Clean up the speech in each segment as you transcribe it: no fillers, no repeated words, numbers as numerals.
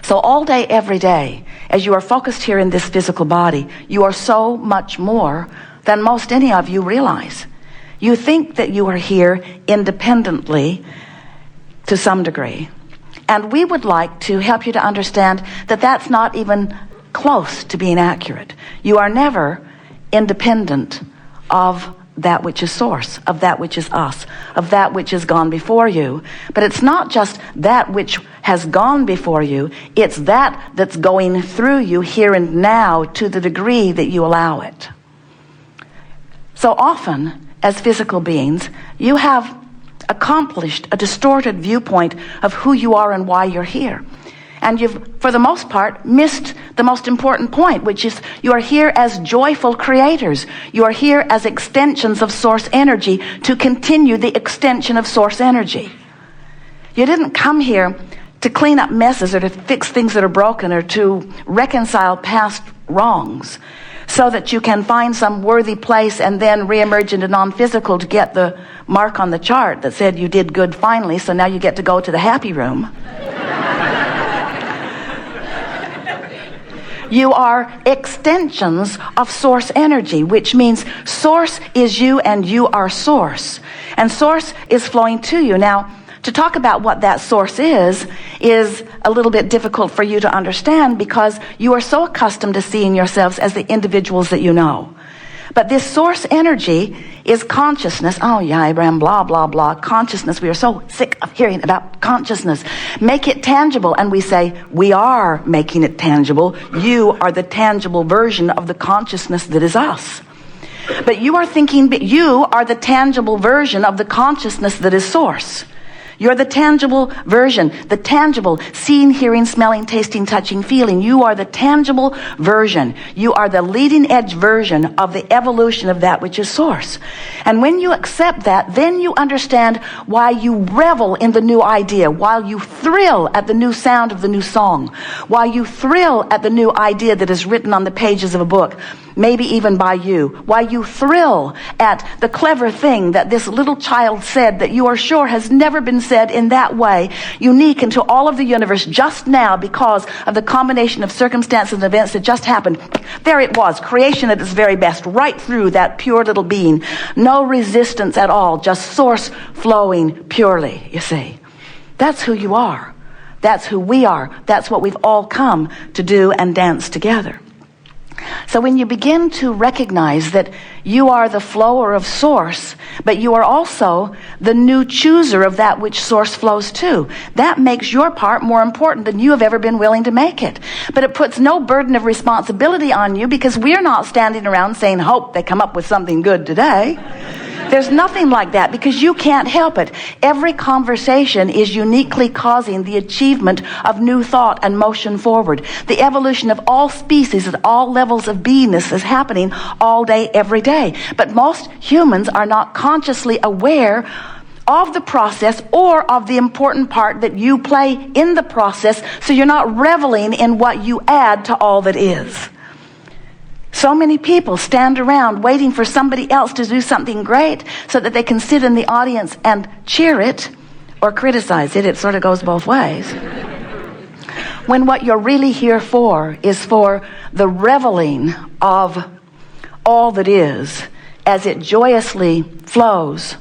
So all day, every day, as you are focused here in this physical body, you are so much more than most any of you realize. You think that you are here independently to some degree. And we would like to help you to understand that that's not even close to being accurate. You are never independent of that which is source, of that which is us, of that which has gone before you. But it's not just that which has gone before you, it's that that's going through you here and now to the degree that you allow it. So often, as physical beings, you have accomplished a distorted viewpoint of who you are and why you're here. And you've, for the most part, missed the most important point, which is you are here as joyful creators. You are here as extensions of source energy to continue the extension of source energy. You didn't come here to clean up messes or to fix things that are broken or to reconcile past wrongs so that you can find some worthy place and then reemerge into non-physical to get the mark on the chart that said you did good finally, so now you get to go to the happy room. You are extensions of source energy, which means source is you and you are source. And source is flowing to you. Now, to talk about what that source is a little bit difficult for you to understand because you are so accustomed to seeing yourselves as the individuals that you know. But this source energy is consciousness. Oh yeah, Abraham, blah, blah, blah. Consciousness. We are so sick of hearing about consciousness. Make it tangible. And we say, we are making it tangible. You are the tangible version of the consciousness that is us. But you are thinking, you are the tangible version of the consciousness that is source. You're the tangible version, the tangible seeing, hearing, smelling, tasting, touching, feeling. You are the tangible version. You are the leading edge version of the evolution of that which is source. And when you accept that, then you understand why you revel in the new idea, while you thrill at the new sound of the new song, while you thrill at the new idea that is written on the pages of a book, maybe even by you, why you thrill at the clever thing that this little child said that you are sure has never been said in that way, unique into all of the universe just now because of the combination of circumstances and events that just happened. There it was, creation at its very best, right through that pure little being. No resistance at all, just source flowing purely, you see. That's who you are. That's who we are. That's what we've all come to do and dance together. So when you begin to recognize that you are the flower of source, but you are also the new chooser of that which source flows to, that makes your part more important than you have ever been willing to make it. But it puts no burden of responsibility on you because we're not standing around saying, hope they come up with something good today. There's nothing like that because you can't help it. Every conversation is uniquely causing the achievement of new thought and motion forward. The evolution of all species at all levels of beingness is happening all day, every day. But most humans are not consciously aware of the process or of the important part that you play in the process, so you're not reveling in what you add to all that is. So many people stand around waiting for somebody else to do something great so that they can sit in the audience and cheer it or criticize it. It sort of goes both ways. When what you're really here for is for the reveling of all that is as it joyously flows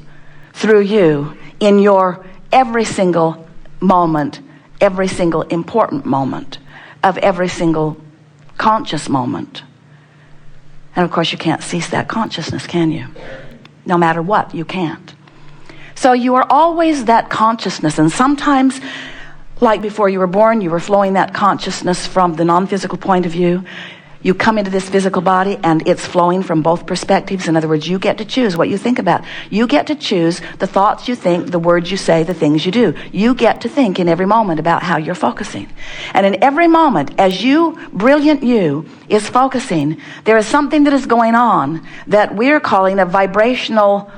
through you in your every single moment, every single important moment of every single conscious moment. And of course you can't cease that consciousness, can you? No matter what, you can't. So you are always that consciousness, and sometimes, like before you were born, you were flowing that consciousness from the non-physical point of view. You come into this physical body and it's flowing from both perspectives. In other words, you get to choose what you think about. You get to choose the thoughts you think, the words you say, the things you do. You get to think in every moment about how you're focusing. And in every moment, as you, brilliant you, is focusing, there is something that is going on that we're calling a vibrational,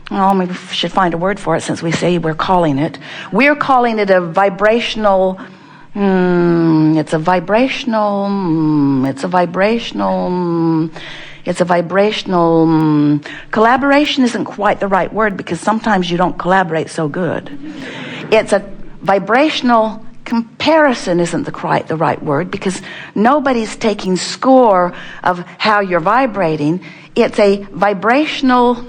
maybe we should find a word for it since we say we're calling it. We're calling it a vibrational, it's a vibrational, collaboration isn't quite the right word because sometimes you don't collaborate so good. It's a vibrational comparison isn't quite the right word, because nobody's taking score of how you're vibrating. It's a vibrational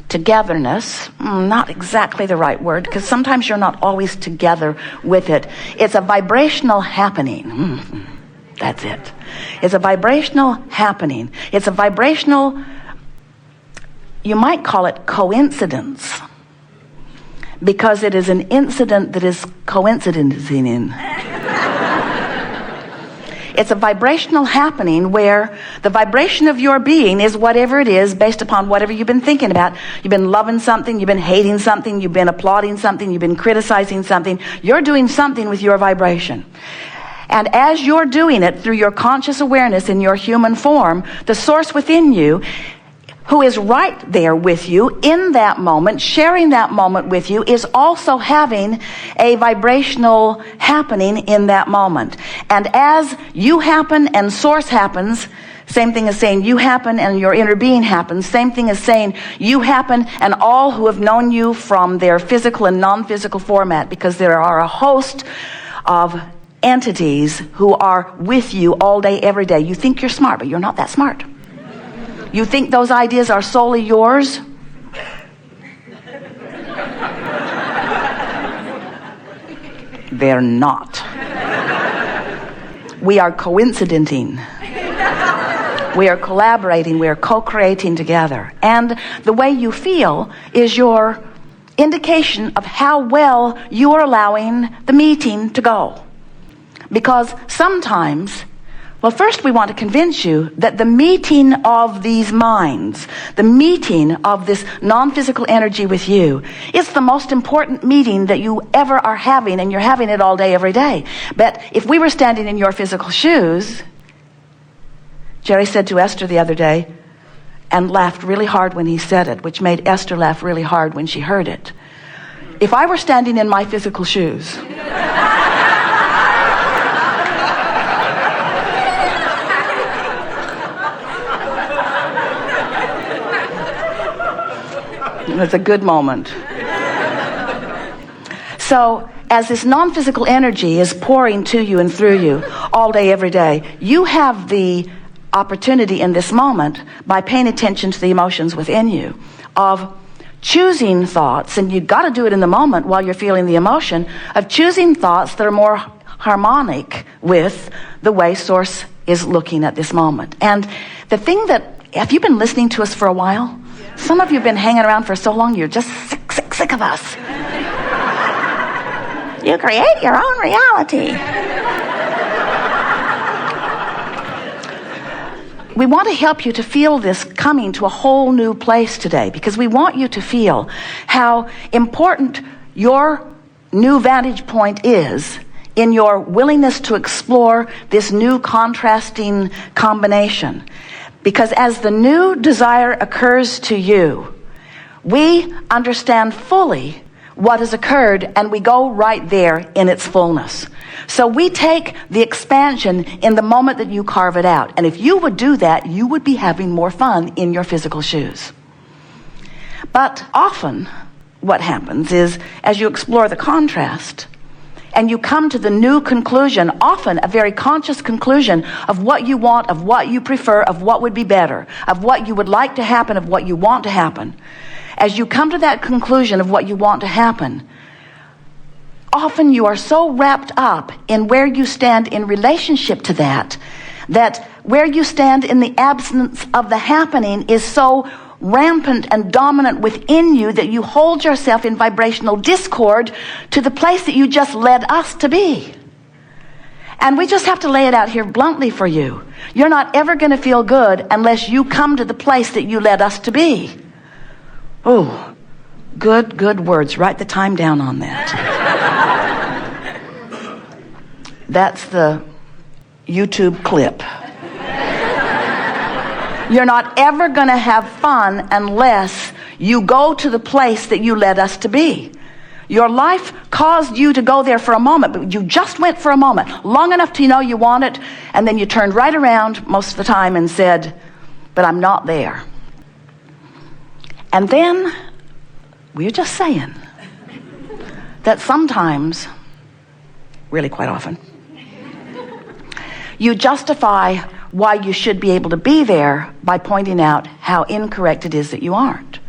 togetherness. Not exactly the right word, because sometimes you're not always together with it. It's a vibrational happening. That's it. It's a vibrational happening. It's a vibrational, you might call it coincidence, because it is an incident that is coinciding in. It's a vibrational happening where the vibration of your being is whatever it is based upon whatever you've been thinking about. You've been loving something, you've been hating something, you've been applauding something, you've been criticizing something. You're doing something with your vibration. And as you're doing it through your conscious awareness in your human form, the source within you, who is right there with you in that moment, sharing that moment with you, is also having a vibrational happening in that moment. And as you happen and source happens, same thing as saying you happen and your inner being happens, same thing as saying you happen and all who have known you from their physical and non-physical format, because there are a host of entities who are with you all day, every day. You think you're smart, but you're not that smart. You think those ideas are solely yours? They're not. We are coincidenting. We are collaborating. We are co-creating together. And the way you feel is your indication of how well you are allowing the meeting to go. Because sometimes, well, first we want to convince you that the meeting of these minds, the meeting of this non-physical energy with you, is the most important meeting that you ever are having, and you're having it all day, every day. But if we were standing in your physical shoes, Jerry said to Esther the other day, and laughed really hard when he said it, which made Esther laugh really hard when she heard it. If I were standing in my physical shoes, it's a good moment. So, as this non-physical energy is pouring to you and through you all day, every day, you have the opportunity in this moment, by paying attention to the emotions within you, of choosing thoughts, and you've got to do it in the moment while you're feeling the emotion, of choosing thoughts that are more harmonic with the way Source is looking at this moment. And the thing that, have you been listening to us for a while? Some of you have been hanging around for so long, you're just sick of us. You create your own reality. We want to help you to feel this coming to a whole new place today, because we want you to feel how important your new vantage point is in your willingness to explore this new contrasting combination. Because as the new desire occurs to you, we understand fully what has occurred, and we go right there in its fullness. So we take the expansion in the moment that you carve it out. And if you would do that, you would be having more fun in your physical shoes. But often what happens is, as you explore the contrast, and you come to the new conclusion, often a very conscious conclusion of what you want, of what you prefer, of what would be better, of what you would like to happen, of what you want to happen. As you come to that conclusion of what you want to happen, often you are so wrapped up in where you stand in relationship to that, that where you stand in the absence of the happening is so rampant and dominant within you that you hold yourself in vibrational discord to the place that you just led us to be. And we just have to lay it out here bluntly for you. You're not ever going to feel good unless you come to the place that you led us to be. Oh, good words. Write the time down on that. That's the YouTube clip. You're not ever going to have fun unless you go to the place that you led us to be. Your life caused you to go there for a moment, but you just went for a moment, long enough to know you want it, and then you turned right around most of the time and said, but I'm not there. And then we're just saying that sometimes really quite often. You justify why you should be able to be there by pointing out how incorrect it is that you aren't.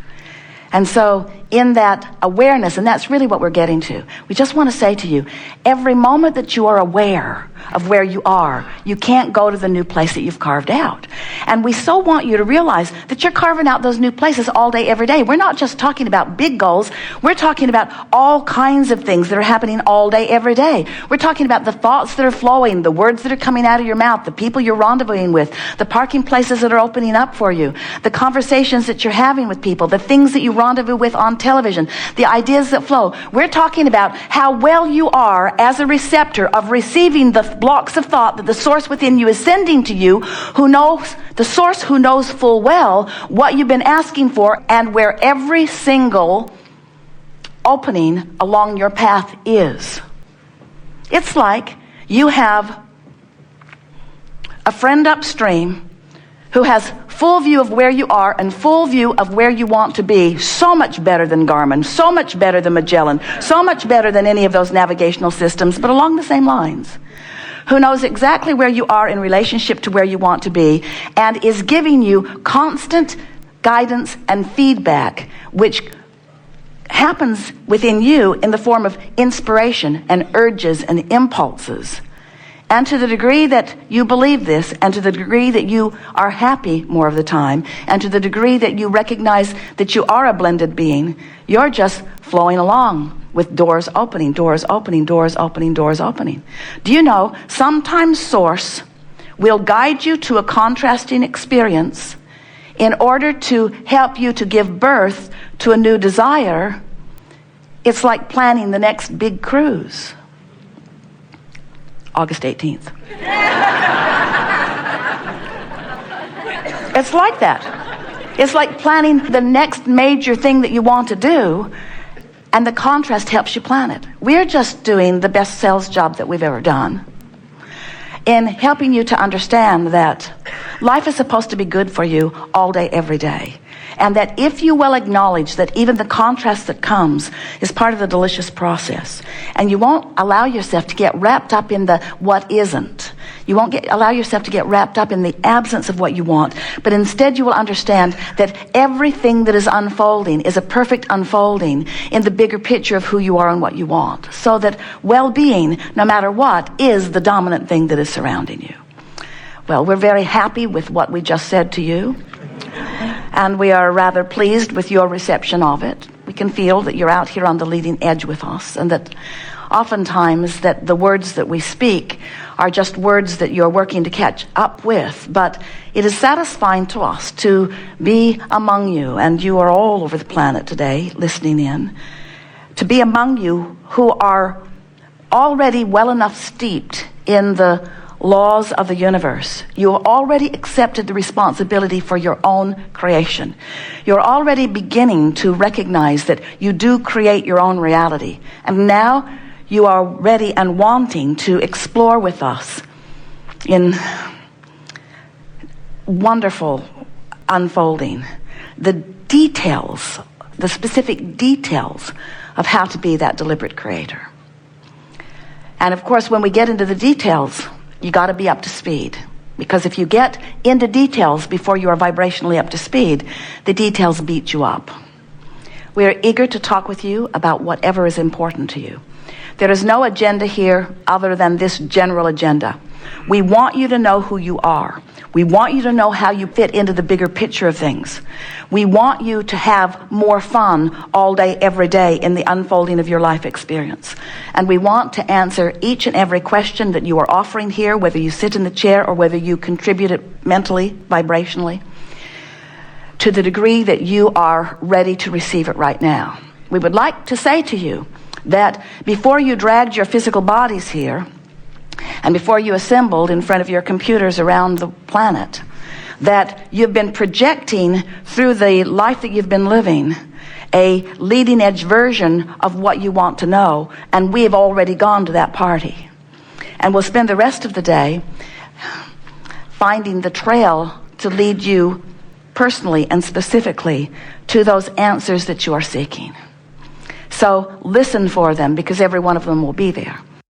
And so in that awareness, and that's really what we're getting to, we just want to say to you, every moment that you are aware of where you are, you can't go to the new place that you've carved out. And we so want you to realize that you're carving out those new places all day, every day. We're not just talking about big goals. We're talking about all kinds of things that are happening all day, every day. We're talking about the thoughts that are flowing, the words that are coming out of your mouth, the people you're rendezvousing with, the parking places that are opening up for you, the conversations that you're having with people, the things that you rendezvous with on television, the ideas that flow. We're talking about how well you are as a receptor of receiving the blocks of thought that the source within you is sending to you, who knows, the source who knows full well what you've been asking for and where every single opening along your path is. It's like you have a friend upstream who has full view of where you are and full view of where you want to be, so much better than Garmin, so much better than Magellan, so much better than any of those navigational systems, but along the same lines, who knows exactly where you are in relationship to where you want to be and is giving you constant guidance and feedback, which happens within you in the form of inspiration and urges and impulses. And to the degree that you believe this, and to the degree that you are happy more of the time, and to the degree that you recognize that you are a blended being, you're just flowing along with doors opening, doors opening, doors opening, doors opening. Do you know, sometimes Source will guide you to a contrasting experience in order to help you to give birth to a new desire. It's like planning the next big cruise. August 18th. It's like that. It's like planning the next major thing that you want to do, and the contrast helps you plan it. We're just doing the best sales job that we've ever done in helping you to understand that life is supposed to be good for you all day, every day. And that if you will acknowledge that even the contrast that comes is part of the delicious process, and you won't allow yourself to get wrapped up in the what isn't. You won't allow yourself to get wrapped up in the absence of what you want, but instead you will understand that everything that is unfolding is a perfect unfolding in the bigger picture of who you are and what you want. So that well-being, no matter what, is the dominant thing that is surrounding you. Well, we're very happy with what we just said to you. And we are rather pleased with your reception of it. We can feel that you're out here on the leading edge with us, and that oftentimes that the words that we speak are just words that you're working to catch up with. But it is satisfying to us to be among you, and you are all over the planet today listening in, to be among you who are already well enough steeped in the laws of the universe. You have already accepted the responsibility for your own creation. You're already beginning to recognize that you do create your own reality. And now you are ready and wanting to explore with us in wonderful unfolding the details, the specific details of how to be that deliberate creator. And of course, when we get into the details, you got to be up to speed, because if you get into details before you are vibrationally up to speed, the details beat you up. We are eager to talk with you about whatever is important to you. There is no agenda here other than this general agenda. We want you to know who you are. We want you to know how you fit into the bigger picture of things. We want you to have more fun all day, every day in the unfolding of your life experience. And we want to answer each and every question that you are offering here, whether you sit in the chair or whether you contribute it mentally, vibrationally, to the degree that you are ready to receive it right now. We would like to say to you that before you dragged your physical bodies here, and before you assembled in front of your computers around the planet, that you've been projecting through the life that you've been living a leading edge version of what you want to know, and we have already gone to that party. And we'll spend the rest of the day finding the trail to lead you personally and specifically to those answers that you are seeking. So listen for them, because every one of them will be there.